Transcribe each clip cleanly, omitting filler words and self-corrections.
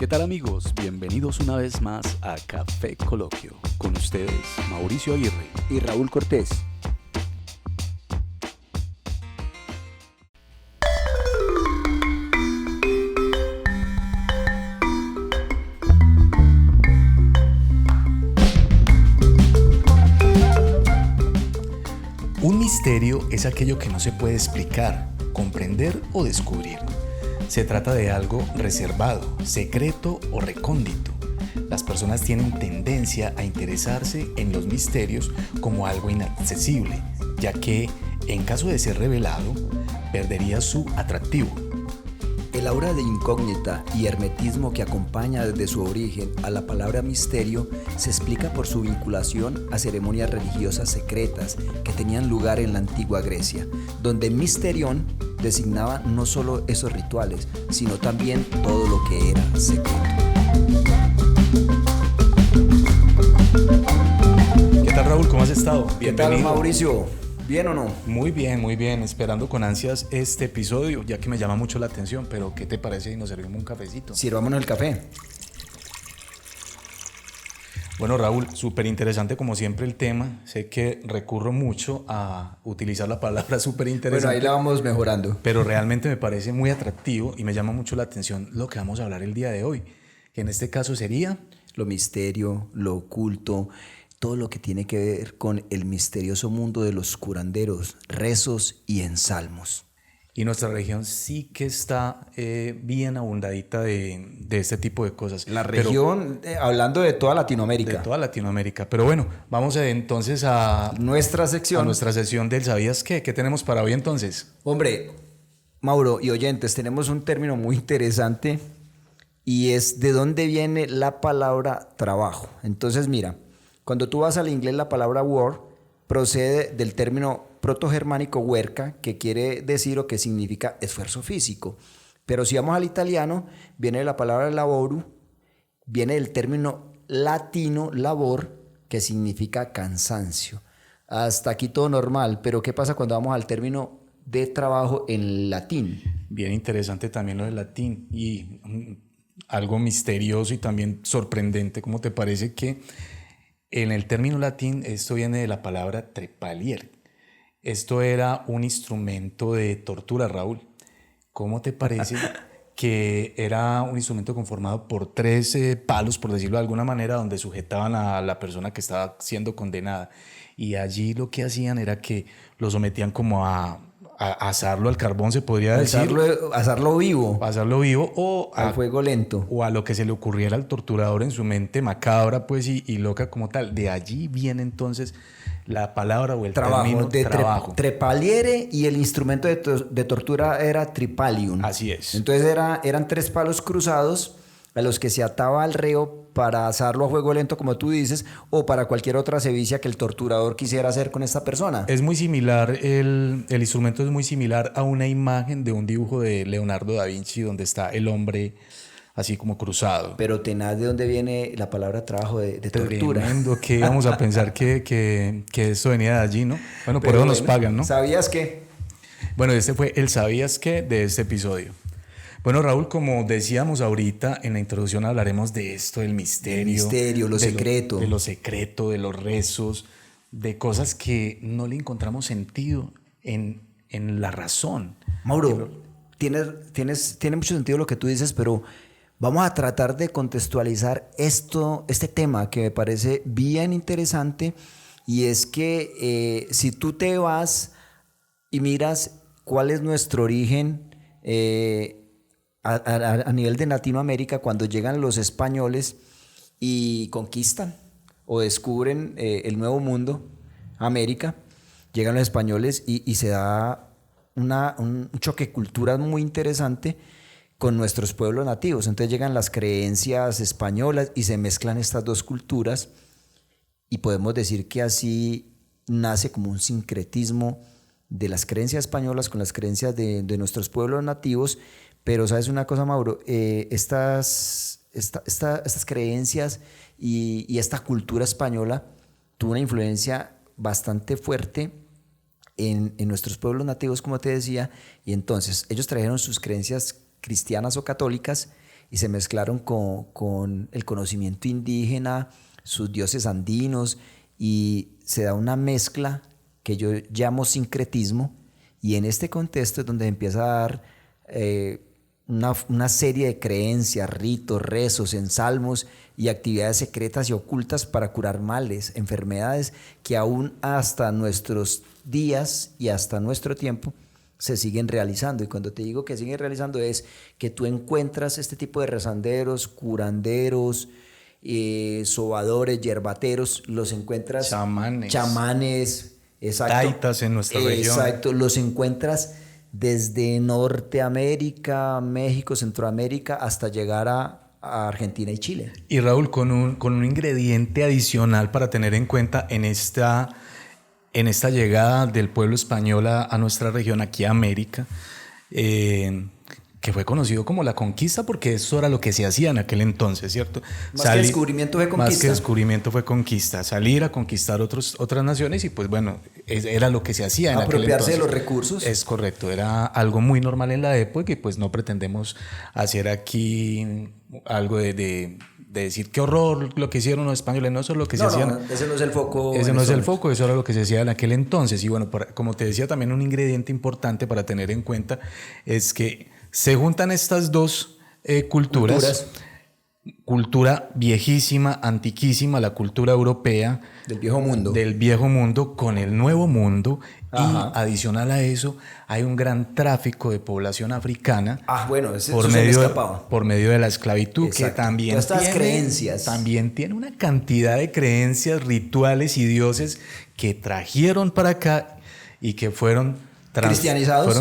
¿Qué tal amigos? Bienvenidos una vez más a Café Coloquio. Con ustedes, Mauricio Aguirre y Raúl Cortés. Un misterio es aquello que no se puede explicar, comprender o descubrir. Se trata de algo reservado, secreto o recóndito. Las personas tienen tendencia a interesarse en los misterios como algo inaccesible, ya que, en caso de ser revelado, perdería su atractivo. El aura de incógnita y hermetismo que acompaña desde su origen a la palabra misterio se explica por su vinculación a ceremonias religiosas secretas que tenían lugar en la antigua Grecia, donde misterión designaba no solo esos rituales, sino también todo lo que era secreto. ¿Qué tal, Raúl? ¿Cómo has estado? ¿Qué tal, Mauricio? ¿Bien o no? Muy bien. Esperando con ansias este episodio, ya que me llama mucho la atención. Pero, ¿qué te parece si nos servimos un cafecito? Sirvámonos el café. Bueno, Raúl, súper interesante como siempre el tema. Sé que recurro mucho a utilizar la palabra súper interesante. Bueno, ahí la vamos mejorando. Pero realmente me parece muy atractivo y me llama mucho la atención lo que vamos a hablar el día de hoy. Que en este caso sería... lo misterio, lo oculto, todo lo que tiene que ver con el misterioso mundo de los curanderos, rezos y ensalmos. Y nuestra región sí que está bien abundadita de este tipo de cosas. La región, hablando de toda Latinoamérica. De toda Latinoamérica. Pero bueno, vamos entonces a nuestra sección del ¿Sabías qué? ¿Qué tenemos para hoy entonces? Hombre, Mauro y oyentes, tenemos un término muy interesante y es de dónde viene la palabra trabajo. Entonces, mira, cuando tú vas al inglés, la palabra work procede del término protogermánico huerca, que quiere decir o que significa esfuerzo físico. Pero si vamos al italiano, viene de la palabra laboru, viene del término latino labor, que significa cansancio. Hasta aquí todo normal, pero ¿qué pasa cuando vamos al término de trabajo en latín? Bien interesante también lo del latín y algo misterioso y también sorprendente. ¿Cómo te parece que en el término latín esto viene de la palabra trepalier? Esto era un instrumento de tortura, Raúl. ¿Cómo te parece que era un instrumento conformado por 13 palos, por decirlo de alguna manera, donde sujetaban a la persona que estaba siendo condenada? Y allí lo que hacían era que lo sometían como a asarlo al carbón, se podría decir. Asarlo vivo. Asarlo vivo o al fuego lento. O a lo que se le ocurriera al torturador en su mente macabra, pues, y loca como tal. De allí viene entonces la palabra o el término trabajo. Trepaliere, y el instrumento de tortura era tripalium. Así es. Entonces eran 3 palos cruzados a los que se ataba al reo para asarlo a fuego lento, como tú dices, o para cualquier otra sevicia que el torturador quisiera hacer con esta persona. Es muy similar, el instrumento es muy similar a una imagen de un dibujo de Leonardo da Vinci donde está el hombre así como cruzado. Pero tenaz de dónde viene la palabra trabajo de tortura. Tremendo, que íbamos a pensar que esto venía de allí, ¿no? Bueno, por eso nos pagan, ¿no? ¿Sabías qué? Bueno, este fue el ¿Sabías qué? De este episodio. Bueno, Raúl, como decíamos ahorita, en la introducción hablaremos de esto, del misterio. Lo secreto. De lo secreto, de los rezos, de cosas que no le encontramos sentido en la razón. Mauro, tiene mucho sentido lo que tú dices, pero vamos a tratar de contextualizar este tema que me parece bien interesante, y es que si tú te vas y miras cuál es nuestro origen, a nivel de Latinoamérica, cuando llegan los españoles y conquistan o descubren el nuevo mundo, América, llegan los españoles y se da un choque de culturas muy interesante con nuestros pueblos nativos. Entonces llegan las creencias españolas y se mezclan estas dos culturas, y podemos decir que así nace como un sincretismo de las creencias españolas con las creencias de nuestros pueblos nativos. Pero ¿sabes una cosa, Mauro? Estas creencias y esta cultura española tuvo una influencia bastante fuerte en nuestros pueblos nativos, como te decía, y entonces ellos trajeron sus creencias cristianas o católicas y se mezclaron con el conocimiento indígena, sus dioses andinos, y se da una mezcla que yo llamo sincretismo, y en este contexto es donde empieza a dar una serie de creencias, ritos, rezos, ensalmos y actividades secretas y ocultas para curar males, enfermedades que aún hasta nuestros días y hasta nuestro tiempo se siguen realizando. Y cuando te digo que siguen realizando es que tú encuentras este tipo de rezanderos, curanderos, sobadores, yerbateros, los encuentras, chamanes, exacto, taitas en nuestra región. Exacto, los encuentras desde Norteamérica, México, Centroamérica, hasta llegar a Argentina y Chile. Y Raúl, con un ingrediente adicional para tener en cuenta en esta llegada del pueblo español a nuestra región, aquí a América, que fue conocido como la conquista, porque eso era lo que se hacía en aquel entonces, ¿cierto? Más que descubrimiento fue conquista. Más que descubrimiento fue conquista, salir a conquistar otras naciones, y pues bueno, era lo que se hacía en aquel entonces. Apropiarse de los recursos. Es correcto, era algo muy normal en la época, y pues no pretendemos hacer aquí algo de decir qué horror lo que hicieron los españoles. No, eso es lo que se hacía. No, ese no es el foco. Ese no es el foco, eso era lo que se hacía en aquel entonces. Y bueno, como te decía, también un ingrediente importante para tener en cuenta es que se juntan estas dos culturas. Cultura viejísima, antiquísima, la cultura europea. Del viejo mundo. Del viejo mundo con el nuevo mundo. Ajá. Y adicional a eso, hay un gran tráfico de población africana. Bueno, eso por se me medio, escapaba. Por medio de la esclavitud. Exacto. Que también todas estas creencias. También tiene una cantidad de creencias, rituales y dioses que trajeron para acá y que fueron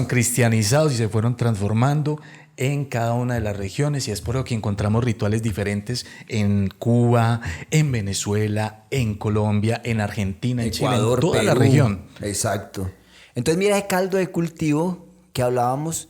cristianizados y se fueron transformando en cada una de las regiones, y es por eso que encontramos rituales diferentes en Cuba, en Venezuela, en Colombia, en Argentina, Ecuador, en Chile, en toda Perú. la región. Exacto. Entonces mira el caldo de cultivo que hablábamos,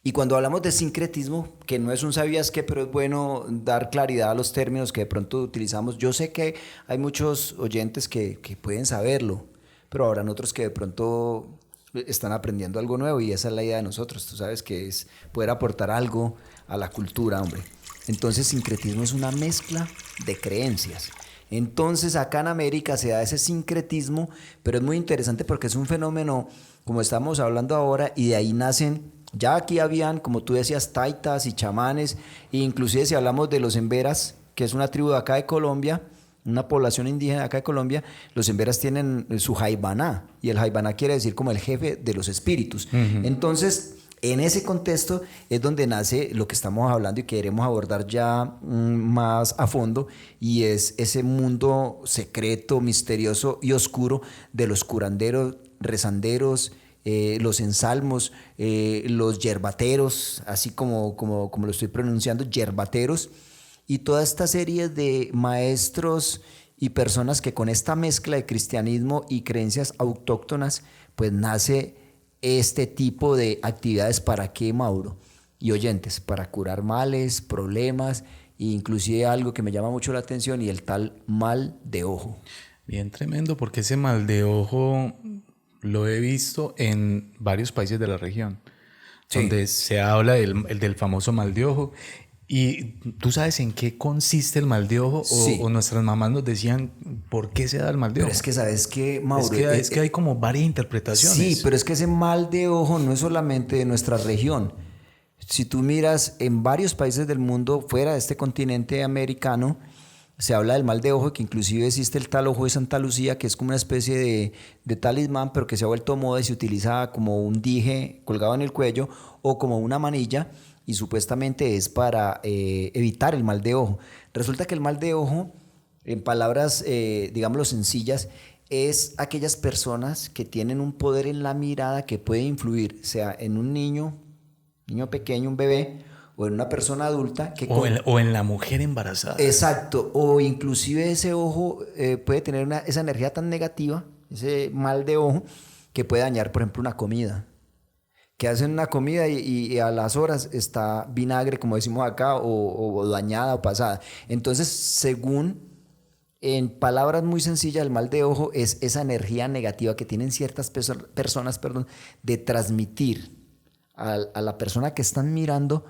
y cuando hablamos de sincretismo, que no es un sabías qué, pero es bueno dar claridad a los términos que de pronto utilizamos. Yo sé que hay muchos oyentes que pueden saberlo, pero habrán otros que de pronto están aprendiendo algo nuevo, y esa es la idea de nosotros. Tú sabes que es poder aportar algo a la cultura, hombre. Entonces, sincretismo es una mezcla de creencias. Entonces, acá en América se da ese sincretismo, pero es muy interesante porque es un fenómeno, como estamos hablando ahora, y de ahí nacen, ya aquí habían, como tú decías, taitas y chamanes, e inclusive si hablamos de los emberas, que es una tribu de acá de Colombia, una población indígena acá de Colombia, los emberas tienen su jaibaná, y el jaibaná quiere decir como el jefe de los espíritus. Uh-huh. Entonces, en ese contexto es donde nace lo que estamos hablando y que queremos abordar ya más a fondo, y es ese mundo secreto, misterioso y oscuro de los curanderos, rezanderos, los ensalmos, los yerbateros, así como lo estoy pronunciando, yerbateros, y toda esta serie de maestros y personas que con esta mezcla de cristianismo y creencias autóctonas, pues nace este tipo de actividades. ¿Para qué, Mauro? Y oyentes, para curar males, problemas, e inclusive algo que me llama mucho la atención, y el tal mal de ojo. Bien tremendo, porque ese mal de ojo lo he visto en varios países de la región, sí, donde se habla del famoso mal de ojo. ¿Y tú sabes en qué consiste el mal de ojo? Sí. O nuestras mamás nos decían por qué se da el mal de ojo. Pero es que, ¿sabes qué, Mauro? Es que hay como varias interpretaciones. Sí, pero es que ese mal de ojo no es solamente de nuestra región. Si tú miras en varios países del mundo, fuera de este continente americano, se habla del mal de ojo, que inclusive existe el tal ojo de Santa Lucía, que es como una especie de talismán, pero que se ha vuelto moda y se utiliza como un dije colgado en el cuello o como una manilla, y supuestamente es para evitar el mal de ojo. Resulta que el mal de ojo, en palabras, digámoslo, sencillas, es aquellas personas que tienen un poder en la mirada que puede influir, sea en un niño pequeño, un bebé, o en una persona adulta. O en la mujer embarazada. Exacto, o inclusive ese ojo puede tener esa energía tan negativa, ese mal de ojo, que puede dañar, por ejemplo, una comida. Que hacen una comida y a las horas está vinagre, como decimos acá, o dañada o pasada. Entonces, según, en palabras muy sencillas, el mal de ojo es esa energía negativa que tienen ciertas personas, de transmitir a la persona que están mirando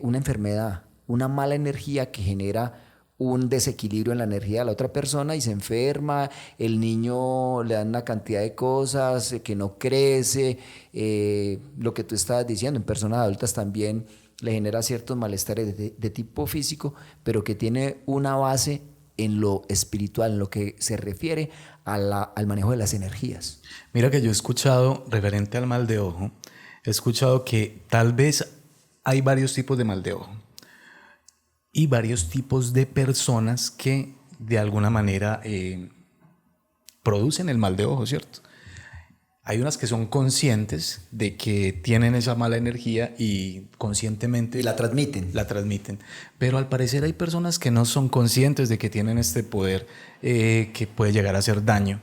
una enfermedad, una mala energía que genera un desequilibrio en la energía de la otra persona y se enferma, el niño le dan una cantidad de cosas que no crece, lo que tú estabas diciendo, en personas adultas también le genera ciertos malestares de tipo físico, pero que tiene una base en lo espiritual, en lo que se refiere al manejo de las energías. Mira que yo he escuchado, referente al mal de ojo, he escuchado que tal vez hay varios tipos de mal de ojo y varios tipos de personas que de alguna manera producen el mal de ojo, ¿cierto? Hay unas que son conscientes de que tienen esa mala energía y conscientemente Y la transmiten. la transmiten. Pero al parecer hay personas que no son conscientes de que tienen este poder que puede llegar a hacer daño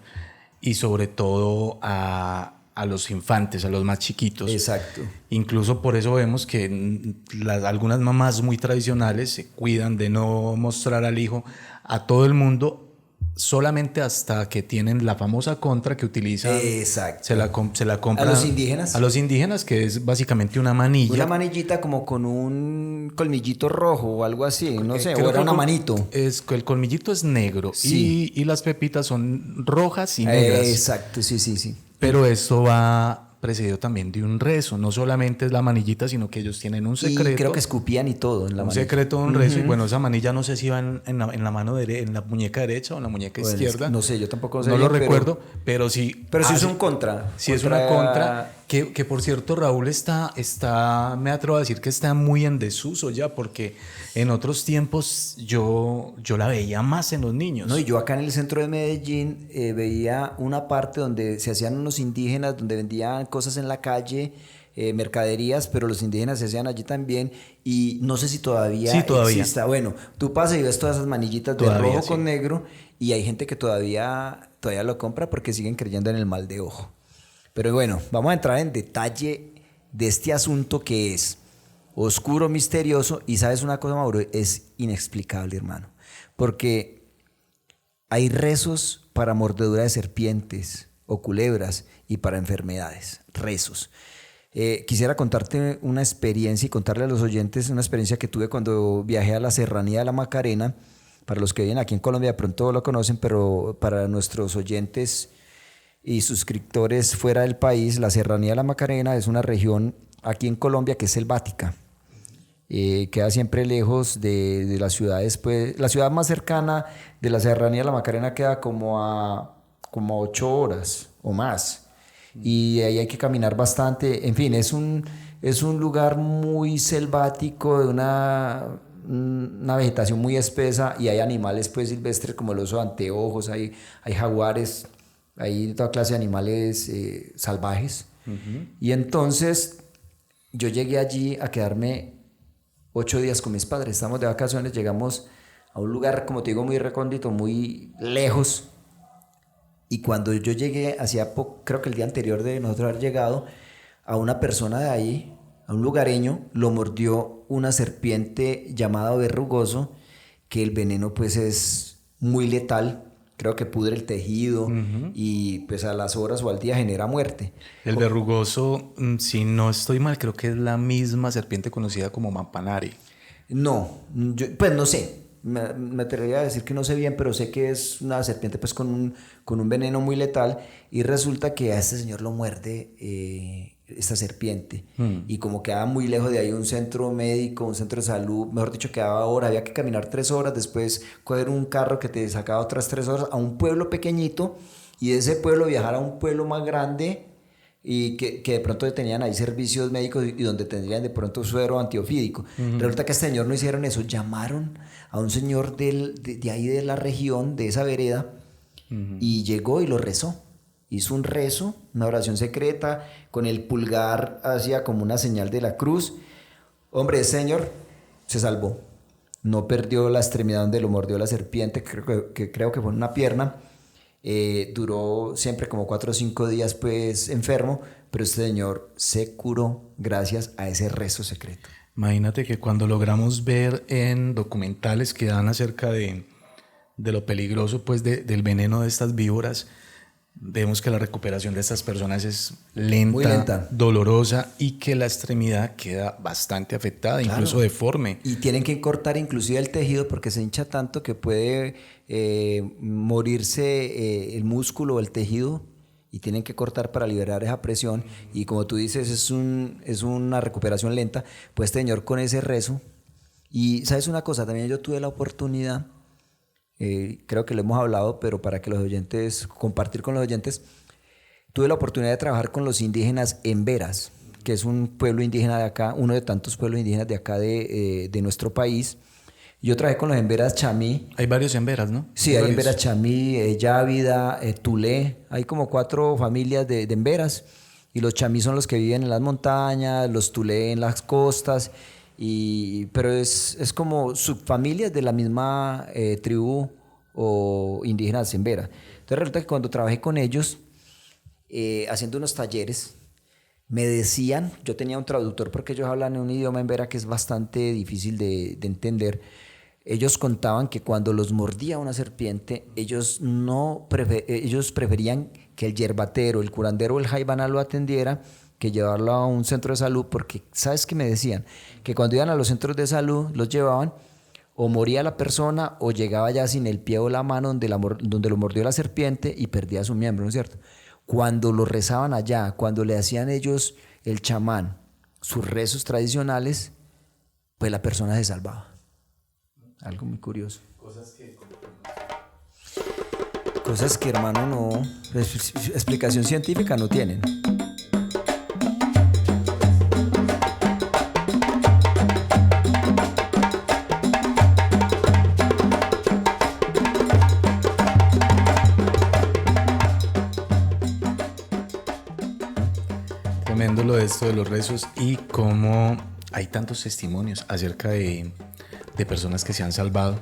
y sobre todo a los infantes, a los más chiquitos. Exacto. Incluso por eso vemos que algunas mamás muy tradicionales se cuidan de no mostrar al hijo a todo el mundo solamente hasta que tienen la famosa contra que utilizan. Exacto. Se la compran ¿A los indígenas? A los indígenas, que es básicamente una manilla. Una manillita como con un colmillito rojo o algo así, no sé, Creo o era que una manito. El colmillito es negro Sí. y las pepitas son rojas y negras. Exacto, sí, sí, sí. Pero esto va precedido también de un rezo. No solamente es la manillita, sino que ellos tienen un secreto. Y creo que escupían y todo en la un manilla. secreto, un rezo. Y bueno, esa manilla no sé si va en la mano en la muñeca derecha o en la muñeca Bueno, izquierda. no sé, yo tampoco sé No bien, lo recuerdo, pero sí. Pero sí es un contra. Sí es una contra. Que por cierto, Raúl está, me atrevo a decir que está muy en desuso ya, porque en otros tiempos yo la veía más en los niños. No, y yo acá en el centro de Medellín veía una parte donde se hacían unos indígenas, donde vendían cosas en la calle, mercaderías, pero los indígenas se hacían allí también, y no sé si todavía, Sí, todavía exista. Bueno, tú pasas y ves todas esas manillitas de Todavía, rojo sí. con negro, y hay gente que todavía lo compra porque siguen creyendo en el mal de ojo. Pero bueno, vamos a entrar en detalle de este asunto que es oscuro, misterioso, y sabes una cosa, Mauro, es inexplicable, hermano, porque hay rezos para mordedura de serpientes o culebras y para enfermedades, rezos. Quisiera contarte una experiencia y contarle a los oyentes una experiencia que tuve cuando viajé a la Serranía de la Macarena. Para los que viven aquí en Colombia de pronto lo conocen, pero para nuestros oyentes y suscriptores fuera del país, la Serranía de la Macarena es una región aquí en Colombia que es selvática. Queda siempre lejos de las ciudades, pues la ciudad más cercana de la Serranía de la Macarena queda como a 8 horas o más, y ahí hay que caminar bastante. En fin, es un lugar muy selvático, de una vegetación muy espesa, y hay animales pues silvestres como el oso de anteojos, hay jaguares, hay toda clase de animales salvajes. Y entonces yo llegué allí a quedarme 8 días con mis padres. Estamos de vacaciones, llegamos a un lugar, como te digo, muy recóndito, muy lejos. Y cuando yo llegué, creo que el día anterior de nosotros haber llegado, a una persona de ahí, a un lugareño, lo mordió una serpiente llamada verrugoso, que el veneno pues es muy letal. Creo que pudre el tejido y pues a las horas o al día genera muerte. El verrugoso, si no estoy mal, creo que es la misma serpiente conocida como Mampanari. No, pues no sé. Me atrevería a decir que no sé bien, pero sé que es una serpiente pues con un veneno muy letal, y resulta que a este señor lo muerde esta serpiente, y como quedaba muy lejos de ahí un centro médico, un centro de salud, mejor dicho, quedaba había que caminar 3 horas, después coger un carro que te sacaba otras 3 horas a un pueblo pequeñito, y de ese pueblo viajar a un pueblo más grande, y que de pronto tenían ahí servicios médicos y donde tendrían de pronto suero antiofídico. Resulta que a este señor no hicieron eso, llamaron a un señor de ahí de la región, de esa vereda, y llegó y lo rezó. Hizo un rezo, una oración secreta, con el pulgar hacía como una señal de la cruz. Hombre, ese señor se salvó. No perdió la extremidad donde lo mordió la serpiente, creo que fue en una pierna. Duró siempre como 4 o 5 días pues enfermo, pero este señor se curó gracias a ese rezo secreto. Imagínate que cuando logramos ver en documentales que dan acerca de lo peligroso pues del veneno de estas víboras, Vemos que la recuperación de estas personas es lenta, Muy lenta, dolorosa y que la extremidad queda bastante afectada, claro, incluso deforme. Y tienen que cortar inclusive el tejido porque se hincha tanto que puede morirse el músculo o el tejido y tienen que cortar para liberar esa presión. Y como tú dices, es una recuperación lenta. Pues este señor con ese rezo. Y sabes una cosa, también yo tuve la oportunidad, creo que lo hemos hablado, pero para que los oyentes, compartir con los oyentes, tuve la oportunidad de trabajar con los indígenas en Veras, que es un pueblo indígena de acá, uno de tantos pueblos indígenas de acá de nuestro país. Yo trabajé con los Emberas Chamí. Hay varios Emberas, ¿no? Sí, hay varios. Emberas Chamí, Yávida, Tulé. Hay como 4 familias de Emberas. Y los Chamí son los que viven en las montañas, los Tulé en las costas. Pero es como subfamilias de la misma tribu o indígenas Embera. Entonces resulta que cuando trabajé con ellos, haciendo unos talleres, me decían, yo tenía un traductor porque ellos hablan en un idioma Embera que es bastante difícil de entender. Ellos contaban que cuando los mordía una serpiente, ellos preferían que el yerbatero, el curandero o el jaibana lo atendiera que llevarlo a un centro de salud, porque ¿sabes qué me decían? Que cuando iban a los centros de salud, los llevaban, o moría la persona o llegaba ya sin el pie o la mano donde lo mordió la serpiente y perdía su miembro, ¿no es cierto? Cuando lo rezaban allá, cuando le hacían ellos, el chamán, sus rezos tradicionales, pues la persona se salvaba. Algo muy curioso. Cosas que, hermano, no, explicación científica no tienen. Tremendo lo de esto de los rezos y cómo hay tantos testimonios acerca de personas que se han salvado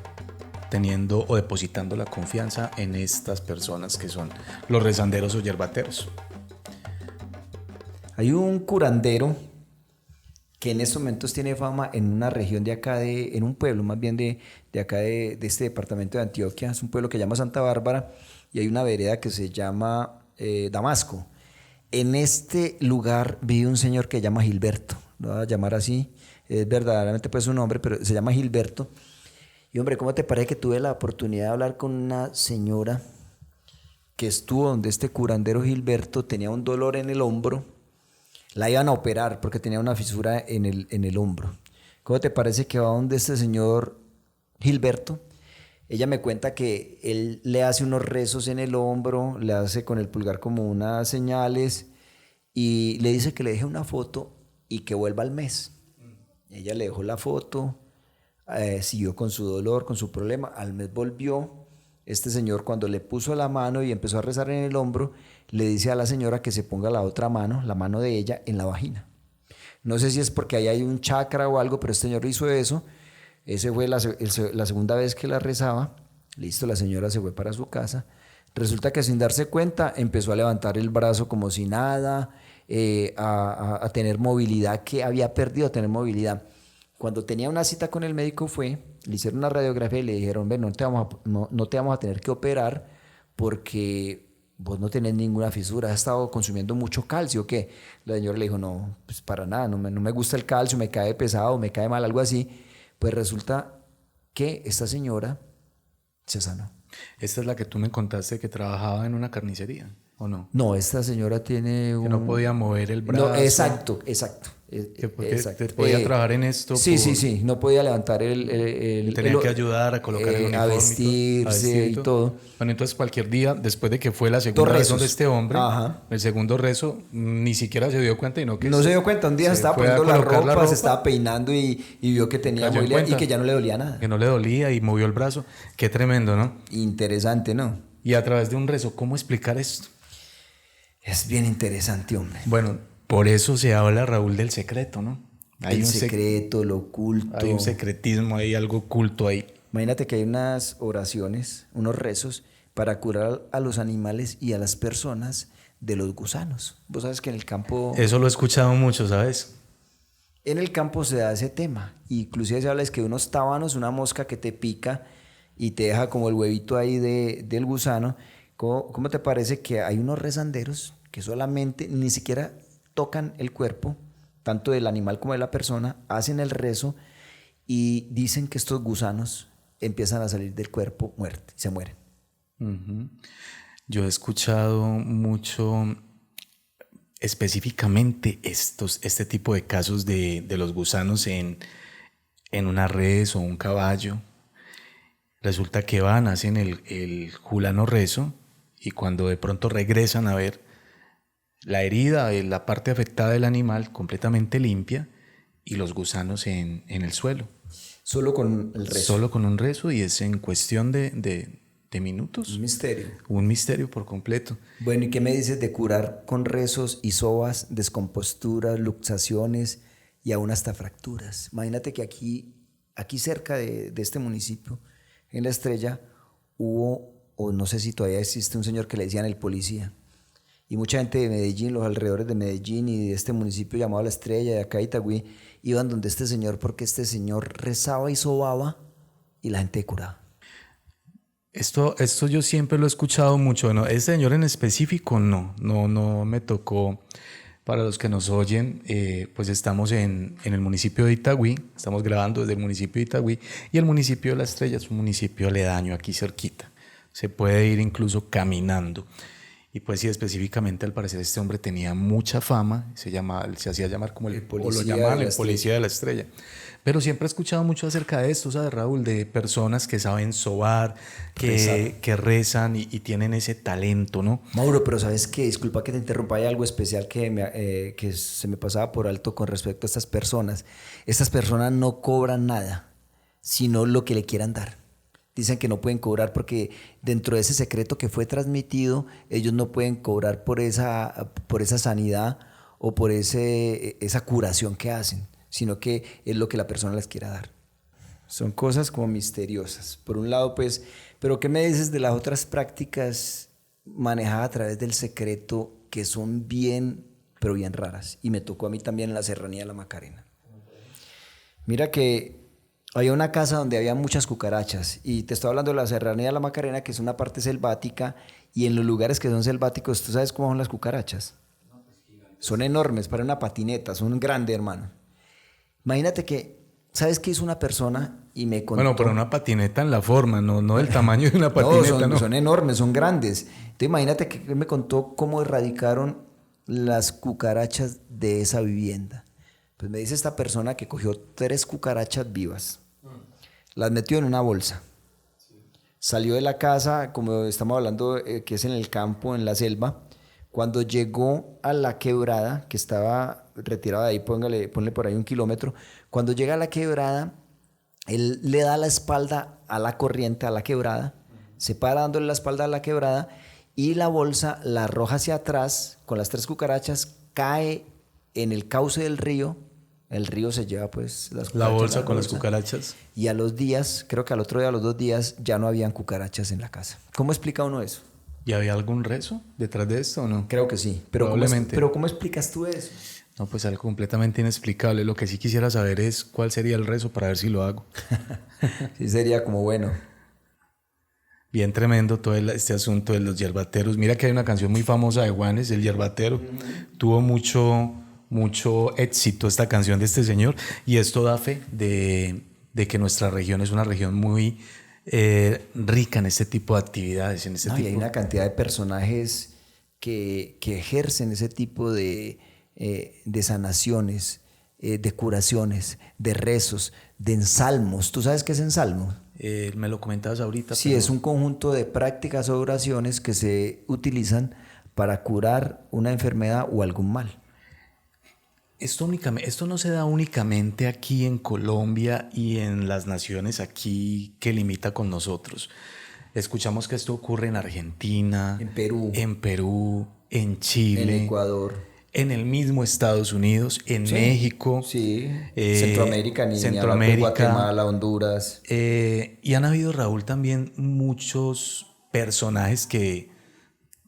teniendo o depositando la confianza en estas personas que son los rezanderos o yerbateros. Hay un curandero que en estos momentos tiene fama en una región de acá, en un pueblo más bien de acá de este departamento de Antioquia. Es un pueblo que se llama Santa Bárbara y hay una vereda que se llama Damasco. En este lugar vive un señor que se llama Gilberto, lo voy a llamar así, es verdaderamente pues su nombre, pero se llama Gilberto. Y hombre, ¿cómo te parece que tuve la oportunidad de hablar con una señora que estuvo donde este curandero Gilberto tenía un dolor en el hombro? La iban a operar porque tenía una fisura en el hombro. ¿Cómo te parece que va donde este señor Gilberto? Ella me cuenta que él le hace unos rezos en el hombro, le hace con el pulgar como unas señales y le dice que le deje una foto y que vuelva al mes. Ella le dejó la foto, siguió con su dolor, con su problema. Al mes volvió. Este señor, cuando le puso la mano y empezó a rezar en el hombro, le dice a la señora que se ponga la otra mano, la mano de ella, en la vagina. No sé si es porque ahí hay un chakra o algo, pero este señor hizo eso. Esa fue la segunda vez que la rezaba. Listo, la señora se fue para su casa. Resulta que sin darse cuenta empezó a levantar el brazo como si nada, a tener movilidad que había perdido, a tener movilidad. Cuando tenía una cita con el médico le hicieron una radiografía y le dijeron, no te vamos a tener que operar porque vos no tenés ninguna fisura, has estado consumiendo mucho calcio, ¿o qué? La señora le dijo, no, pues para nada, no me gusta el calcio, me cae pesado, me cae mal, algo así. Pues resulta que esta señora se sanó. Esta es la que tú me contaste que trabajaba en una carnicería, ¿o no? No, esta señora tiene que no podía mover el brazo. No, exacto. Que podía trabajar en esto. Sí, no podía levantar tenía que ayudar a colocar el uniforme. A vestirse y todo. Bueno, entonces cualquier día, después de que fue la segunda vez de este hombre, el segundo rezo, ni siquiera se dio cuenta. No se dio cuenta, un día se estaba poniendo la ropa, se estaba peinando y vio que tenía movilidad y que ya no le dolía nada. Que no le dolía y movió el brazo. Qué tremendo, ¿no? Interesante, ¿no? Y a través de un rezo, ¿cómo explicar esto? Es bien interesante, hombre. Bueno, por eso se habla, Raúl, del secreto, ¿no? Hay un secreto, lo oculto. Hay un secretismo, hay algo oculto ahí. Imagínate que hay unas oraciones, unos rezos para curar a los animales y a las personas de los gusanos. Vos sabes que en el campo... Eso lo he escuchado mucho, ¿sabes? En el campo se da ese tema. Inclusive se habla es que unos tábanos, una mosca que te pica y te deja como el huevito ahí del gusano. ¿Cómo te parece que hay unos rezanderos que solamente ni siquiera tocan el cuerpo, tanto del animal como de la persona, hacen el rezo y dicen que estos gusanos empiezan a salir del cuerpo muertos y se mueren? Ujú. Yo he escuchado mucho específicamente este tipo de casos de los gusanos en una res o un caballo. Resulta que van, hacen el julano rezo y cuando de pronto regresan a ver la herida, la parte afectada del animal completamente limpia y los gusanos en el suelo. Solo con el rezo. Solo con un rezo y es en cuestión de minutos. Un misterio. Un misterio por completo. Bueno, ¿y qué me dices de curar con rezos y sobas, descomposturas, luxaciones y aún hasta fracturas? Imagínate que aquí cerca de este municipio, en La Estrella, hubo, o no sé si todavía existe, un señor que le decían el policía. Y mucha gente de Medellín, los alrededores de Medellín y de este municipio llamado La Estrella, de acá Itagüí, iban donde este señor porque este señor rezaba y sobaba y la gente curaba. Esto yo siempre lo he escuchado mucho, ¿no? Este señor en específico no me tocó. Para los que nos oyen, pues estamos en el municipio de Itagüí, estamos grabando desde el municipio de Itagüí y el municipio de La Estrella es un municipio aledaño aquí cerquita. Se puede ir incluso caminando. Y pues sí, específicamente al parecer este hombre tenía mucha fama, se hacía llamar como el policía de La Estrella. Pero siempre he escuchado mucho acerca de esto, ¿sabes, Raúl? De personas que saben sobar, que rezan y tienen ese talento, ¿no? Mauro, pero ¿sabes qué? Disculpa que te interrumpa, hay algo especial que se me pasaba por alto con respecto a estas personas. Estas personas no cobran nada, sino lo que le quieran dar. Dicen que no pueden cobrar porque dentro de ese secreto que fue transmitido, ellos no pueden cobrar por esa sanidad o por esa curación que hacen, sino que es lo que la persona les quiera dar. Son cosas como misteriosas. Por un lado, pues, pero ¿qué me dices de las otras prácticas manejadas a través del secreto que son bien, pero bien raras? Y me tocó a mí también en la Serranía de la Macarena. Mira que había una casa donde había muchas cucarachas y te estoy hablando de la Serranía de la Macarena, que es una parte selvática, y en los lugares que son selváticos, ¿tú sabes cómo son las cucarachas? Son enormes, para una patineta, son grandes, hermano. Imagínate que, ¿sabes qué hizo una persona? Y me contó. Bueno, pero una patineta en la forma, no del tamaño de una patineta. No, son enormes, son grandes. Entonces imagínate que me contó cómo erradicaron las cucarachas de esa vivienda. Pues me dice esta persona que cogió 3 cucarachas vivas, las metió en una bolsa, salió de la casa, como estamos hablando, que es en el campo, en la selva. Cuando llegó a la quebrada, que estaba retirada de ahí, ponle por ahí 1 kilómetro, cuando llega a la quebrada, él le da la espalda a la corriente, a la quebrada, se para dándole la espalda a la quebrada y la bolsa la arroja hacia atrás con las 3 cucarachas, cae en el cauce del río. El río se lleva pues la bolsa con las cucarachas. Y a los días, creo que al otro día, a los 2 días, ya no habían cucarachas en la casa. ¿Cómo explica uno eso? ¿Y había algún rezo detrás de esto o no? Creo que sí. Pero probablemente. ¿cómo explicas tú eso? No, pues algo completamente inexplicable. Lo que sí quisiera saber es cuál sería el rezo para ver si lo hago. Sí, sería como bueno. Bien tremendo todo este asunto de los yerbateros. Mira que hay una canción muy famosa de Juanes, El Yerbatero. Tuvo mucho éxito esta canción de este señor y esto da fe de que nuestra región es una región muy rica en este tipo de actividades. Y hay una cantidad de personajes que ejercen ese tipo de sanaciones, de curaciones, de rezos, de ensalmos. ¿Tú sabes qué es ensalmo? Me lo comentabas ahorita. Sí, pero es un conjunto de prácticas o oraciones que se utilizan para curar una enfermedad o algún mal. Esto no se da únicamente aquí en Colombia y en las naciones aquí que limita con nosotros. Escuchamos que esto ocurre en Argentina, en Perú, en Chile, en Ecuador, en el mismo Estados Unidos, en México, Centroamérica, Guatemala, Honduras. Y han habido, Raúl, también muchos personajes que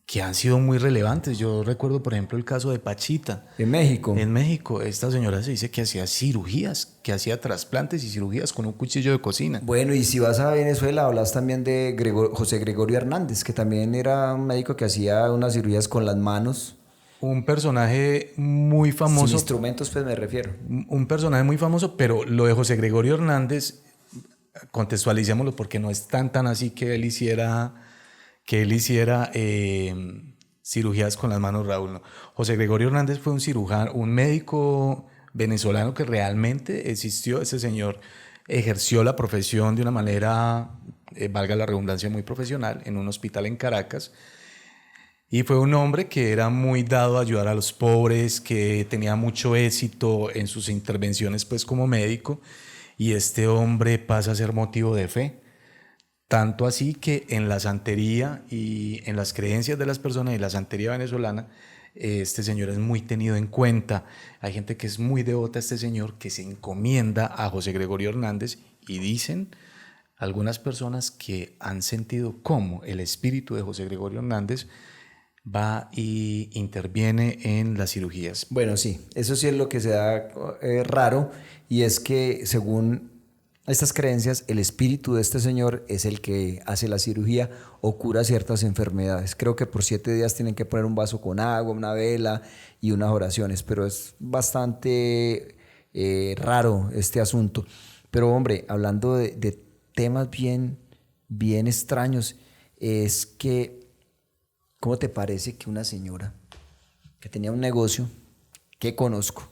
que han sido muy relevantes. Yo recuerdo, por ejemplo, el caso de Pachita. En México. En México, esta señora se dice que hacía cirugías, que hacía trasplantes y cirugías con un cuchillo de cocina. Bueno, y si vas a Venezuela, hablas también de José Gregorio Hernández, que también era un médico que hacía unas cirugías con las manos. Un personaje muy famoso. Sin instrumentos, pues me refiero. Un personaje muy famoso, pero lo de José Gregorio Hernández, contextualicémoslo porque no es tan así que él hiciera cirugías con las manos, Raúl. ¿No? José Gregorio Hernández fue un cirujano, un médico venezolano que realmente existió. Ese señor ejerció la profesión de una manera, valga la redundancia, muy profesional en un hospital en Caracas. Y fue un hombre que era muy dado a ayudar a los pobres, que tenía mucho éxito en sus intervenciones pues, como médico. Y este hombre pasa a ser motivo de fe. Tanto así que en la santería y en las creencias de las personas y la santería venezolana, este señor es muy tenido en cuenta. Hay gente que es muy devota a este señor, que se encomienda a José Gregorio Hernández, y dicen algunas personas que han sentido cómo el espíritu de José Gregorio Hernández va y interviene en las cirugías. Bueno, sí, eso sí es lo que se da raro, y es que según estas creencias, el espíritu de este señor es el que hace la cirugía o cura ciertas enfermedades. Creo que por 7 días tienen que poner un vaso con agua, una vela y unas oraciones, pero es bastante raro este asunto. Pero hombre, hablando de temas bien extraños, es que, ¿cómo te parece que una señora que tenía un negocio que conozco,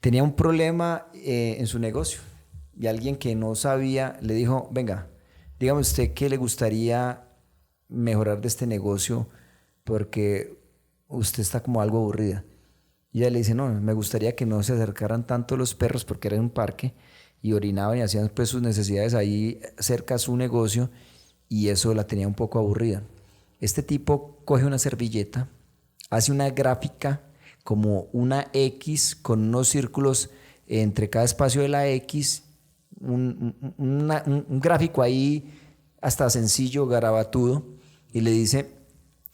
tenía un problema en su negocio? Y alguien que no sabía le dijo, venga, dígame usted qué le gustaría mejorar de este negocio porque usted está como algo aburrida. Y ella le dice, no, me gustaría que no se acercaran tanto los perros porque era un parque y orinaban y hacían pues sus necesidades ahí cerca a su negocio, y eso la tenía un poco aburrida. Este tipo coge una servilleta, hace una gráfica como una X con unos círculos entre cada espacio de la X, un gráfico ahí hasta sencillo, garabatudo, y le dice,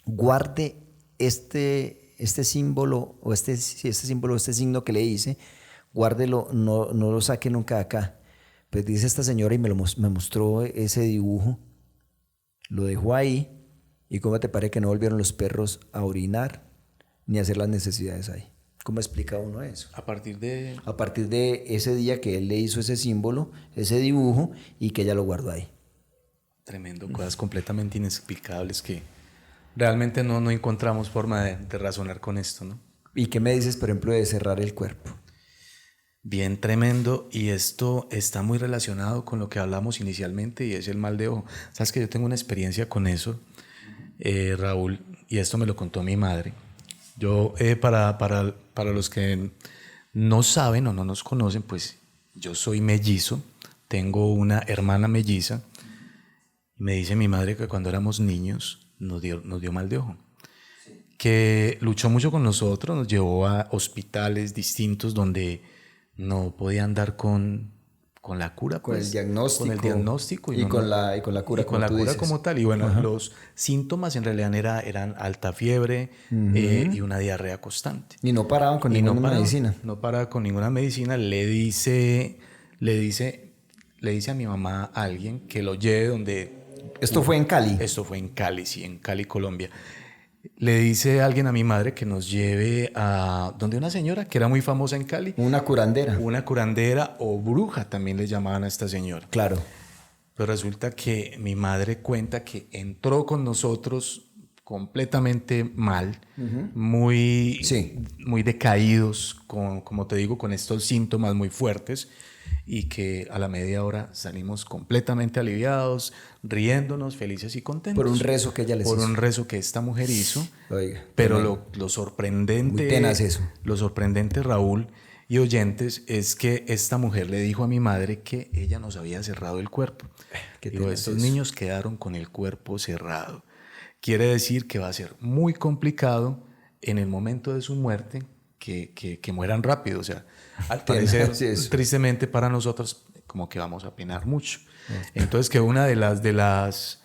guarde este símbolo o este signo que le hice, guárdelo, no lo saque nunca de acá. Pues dice esta señora y me mostró ese dibujo, lo dejó ahí, y ¿cómo te parece que no volvieron los perros a orinar ni a hacer las necesidades ahí? ¿Cómo explica uno eso? A partir de ese día que él le hizo ese símbolo, ese dibujo, y que ella lo guardó ahí. Tremendo, cosas completamente inexplicables que realmente no encontramos forma de razonar con esto, ¿no? ¿Y qué me dices, por ejemplo, de cerrar el cuerpo? Bien tremendo, y esto está muy relacionado con lo que hablamos inicialmente, y es el mal de ojo. Sabes que yo tengo una experiencia con eso, Raúl, y esto me lo contó mi madre. Yo, para los que no saben o no nos conocen, pues yo soy mellizo, tengo una hermana melliza. Me dice mi madre que cuando éramos niños nos dio mal de ojo, que luchó mucho con nosotros, nos llevó a hospitales distintos donde no podía andar con la cura, con pues, el diagnóstico, y con la cura, como tal. Y bueno, ajá, los síntomas en realidad eran alta fiebre, y una diarrea constante. Y no paraban con ninguna medicina. No paraba con ninguna medicina. Le dice a mi mamá a alguien que lo lleve donde... ¿Esto fue en Cali? Esto fue en Cali, sí, en Cali, Colombia. Le dice alguien a mi madre que nos lleve a donde una señora que era muy famosa en Cali. Una curandera. Una curandera o bruja también le llamaban a esta señora. Claro. Pero resulta que mi madre cuenta que entró con nosotros completamente mal, muy decaídos, como te digo, con estos síntomas muy fuertes, y que a la media hora salimos completamente aliviados, riéndonos, felices y contentos. Por un rezo que ella les hizo. Por un rezo que esta mujer hizo. Oiga, pero lo sorprendente... Muy tenaz eso. Lo sorprendente, Raúl y oyentes, es que esta mujer le dijo a mi madre que ella nos había cerrado el cuerpo. Digo, estos niños quedaron con el cuerpo cerrado. Quiere decir que va a ser muy complicado en el momento de su muerte que mueran rápido. O sea, al parecer, tristemente para nosotros, como que vamos a penar mucho. Entonces, que una de las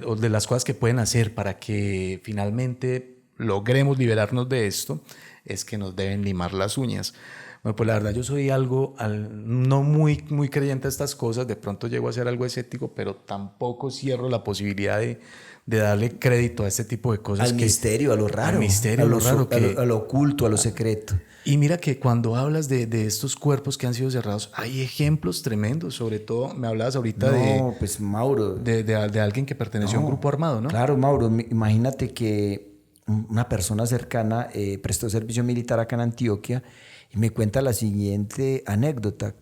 o de las cosas que pueden hacer para que finalmente logremos liberarnos de esto es que nos deben limar las uñas. Bueno, pues la verdad yo soy no muy creyente a estas cosas, de pronto llego a ser algo escéptico, pero tampoco cierro la posibilidad de darle crédito a este tipo de cosas. Al misterio, a lo raro. Al misterio, a lo raro. A lo oculto, a lo secreto. Y mira que cuando hablas de estos cuerpos que han sido cerrados, hay ejemplos tremendos, sobre todo me hablabas ahorita pues Mauro. De alguien que perteneció a un grupo armado, ¿no? Claro, Mauro, imagínate que una persona cercana prestó servicio militar acá en Antioquia y me cuenta la siguiente anécdota.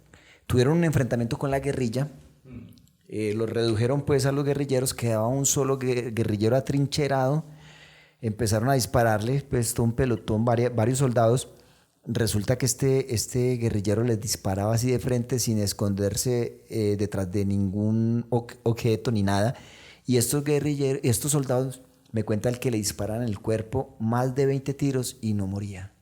Tuvieron un enfrentamiento con la guerrilla, los redujeron pues a los guerrilleros, quedaba un solo guerrillero atrincherado, empezaron a dispararle pues todo un pelotón, varios soldados. Resulta que este guerrillero les disparaba así de frente sin esconderse detrás de ningún objeto ni nada. Y estos soldados, me cuenta el que le disparan en el cuerpo más de 20 tiros y no moría.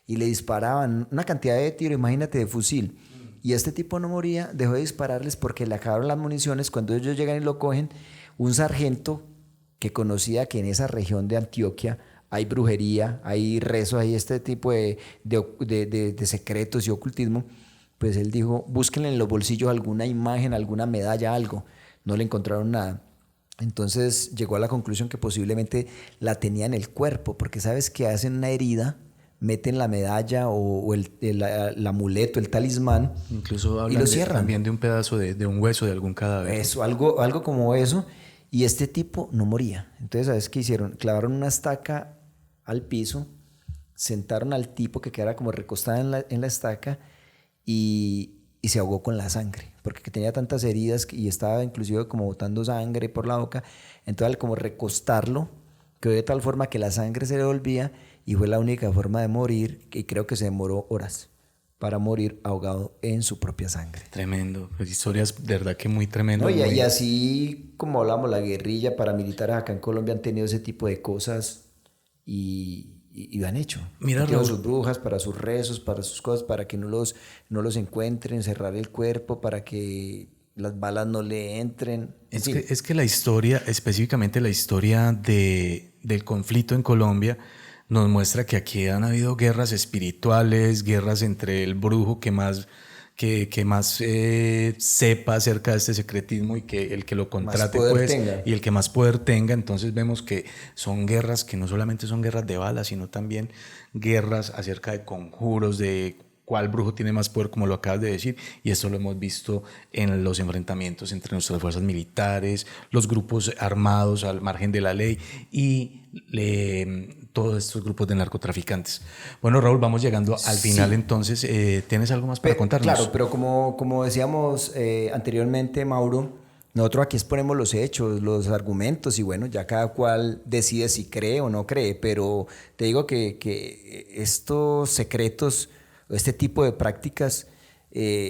Y le disparaban una cantidad de tiros, imagínate, de fusil. Y este tipo no moría, dejó de dispararles porque le acabaron las municiones. Cuando ellos llegan y lo cogen, un sargento que conocía que en esa región de Antioquia hay brujería, hay rezos, hay este tipo de secretos y ocultismo, pues él dijo, búsquenle en los bolsillos alguna imagen, alguna medalla, algo. No le encontraron nada. Entonces llegó a la conclusión que posiblemente la tenía en el cuerpo, porque sabes que hacen una herida, meten la medalla o el amuleto, el talismán, incluso y lo cierran. También de un pedazo de un hueso de algún cadáver. Eso, algo como eso. Y este tipo no moría. Entonces, ¿sabes qué hicieron? Clavaron una estaca al piso, sentaron al tipo que quedara como recostado en la estaca y se ahogó con la sangre, porque tenía tantas heridas y estaba inclusive como botando sangre por la boca. Entonces, al como recostarlo, quedó de tal forma que la sangre se le volvía y fue la única forma de morir, y creo que se demoró horas para morir ahogado en su propia sangre. Tremendo, pues historias de verdad que muy tremendas. No, y así como hablamos, la guerrilla paramilitares acá en Colombia han tenido ese tipo de cosas y lo han hecho. Mira, Raúl, sus brujas, para sus rezos, para sus cosas, para que no los encuentren, cerrar el cuerpo, para que las balas no le entren. Es que la historia, específicamente la historia del conflicto en Colombia, nos muestra que aquí han habido guerras espirituales, guerras entre el brujo que más sepa acerca de este secretismo y que el que lo contrate pues, y el que más poder tenga. Entonces vemos que son guerras que no solamente son guerras de balas, sino también guerras acerca de conjuros, de cuál brujo tiene más poder, como lo acabas de decir, y esto lo hemos visto en los enfrentamientos entre nuestras fuerzas militares, los grupos armados al margen de la ley y todos estos grupos de narcotraficantes. Bueno, Raúl, vamos llegando al final, entonces, ¿tienes algo más para contarnos? Claro, pero como decíamos anteriormente, Mauro, nosotros aquí exponemos los hechos, los argumentos, y bueno, ya cada cual decide si cree o no cree, pero te digo que estos secretos, este tipo de prácticas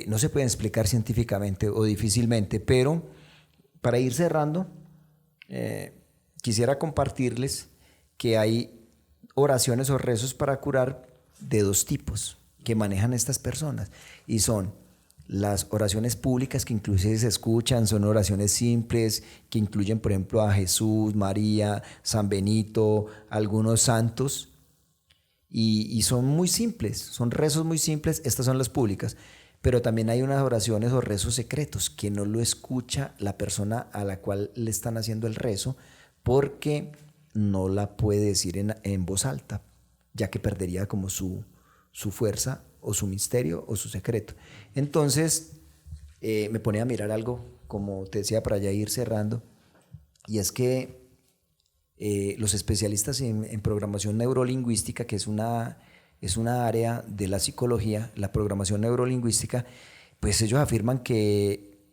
no se pueden explicar científicamente o difícilmente, pero para ir cerrando, quisiera compartirles que hay oraciones o rezos para curar de dos tipos que manejan estas personas, y son las oraciones públicas, que inclusive se escuchan, son oraciones simples que incluyen, por ejemplo, a Jesús, María, San Benito, algunos santos, y son muy simples, son rezos muy simples. Estas son las públicas, pero también hay unas oraciones o rezos secretos que no lo escucha la persona a la cual le están haciendo el rezo, porque no la puede decir en voz alta, ya que perdería como su fuerza o su misterio o su secreto. Entonces me ponía a mirar algo, como te decía, para ya ir cerrando, y es que los especialistas en programación neurolingüística, que es una área de la psicología, la programación neurolingüística, pues ellos afirman que,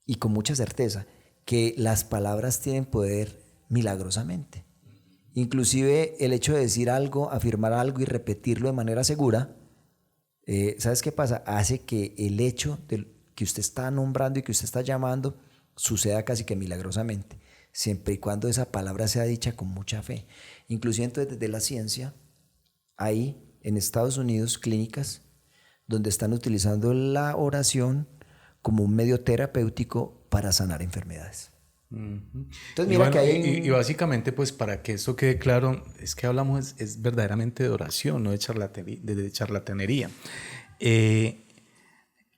y con mucha certeza, que las palabras tienen poder milagrosamente. Inclusive el hecho de decir algo, afirmar algo y repetirlo de manera segura, ¿sabes qué pasa? Hace que el hecho que usted está nombrando y que usted está llamando suceda casi que milagrosamente, siempre y cuando esa palabra sea dicha con mucha fe. Inclusive entonces desde la ciencia hay en Estados Unidos clínicas donde están utilizando la oración como un medio terapéutico para sanar enfermedades. Entonces mira que hay... y básicamente, pues para que esto quede claro, es que hablamos es verdaderamente de oración, no de charlatanería.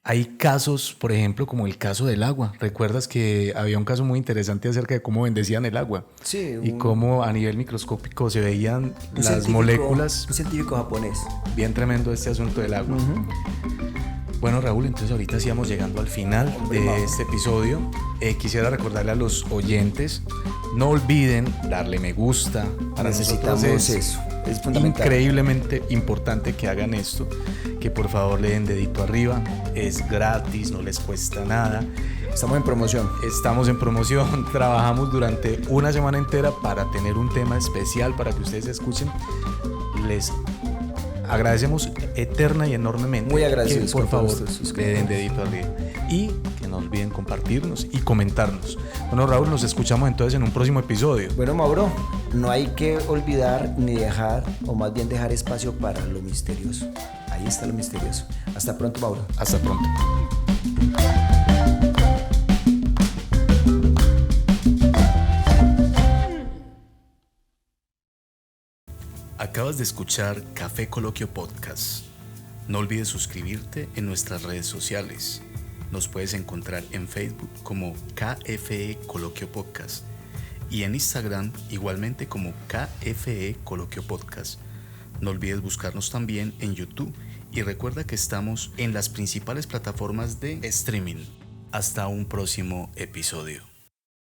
Hay casos, por ejemplo, como el caso del agua. ¿Recuerdas que había un caso muy interesante acerca de cómo bendecían el agua? Sí, y cómo a nivel microscópico se veían las moléculas. Un científico japonés. Bien tremendo este asunto del agua. Bueno, Raúl, entonces ahorita sí vamos llegando al final de este episodio. Quisiera recordarle a los oyentes, no olviden darle me gusta. Para Necesitamos nosotros eso. Es fundamental. Increíblemente importante que hagan esto, que por favor le den dedito arriba. Es gratis, no les cuesta nada. Estamos en promoción. Trabajamos durante una semana entera para tener un tema especial para que ustedes escuchen. Les agradecemos eterna y enormemente. Muy agradecidos. Que por favor le den dedito arriba y que no olviden compartirnos y comentarnos. Bueno, Raúl, nos escuchamos entonces en un próximo episodio. Bueno, Mauro, no hay que olvidar ni dejar, o más bien dejar espacio para lo misterioso. Ahí está lo misterioso. Hasta pronto, Mauro. Hasta pronto. Acabas de escuchar Café Coloquio Podcast. No olvides suscribirte en nuestras redes sociales. Nos puedes encontrar en Facebook como KFE Coloquio Podcast y en Instagram igualmente como KFE Coloquio Podcast. No olvides buscarnos también en YouTube y recuerda que estamos en las principales plataformas de streaming. Hasta un próximo episodio.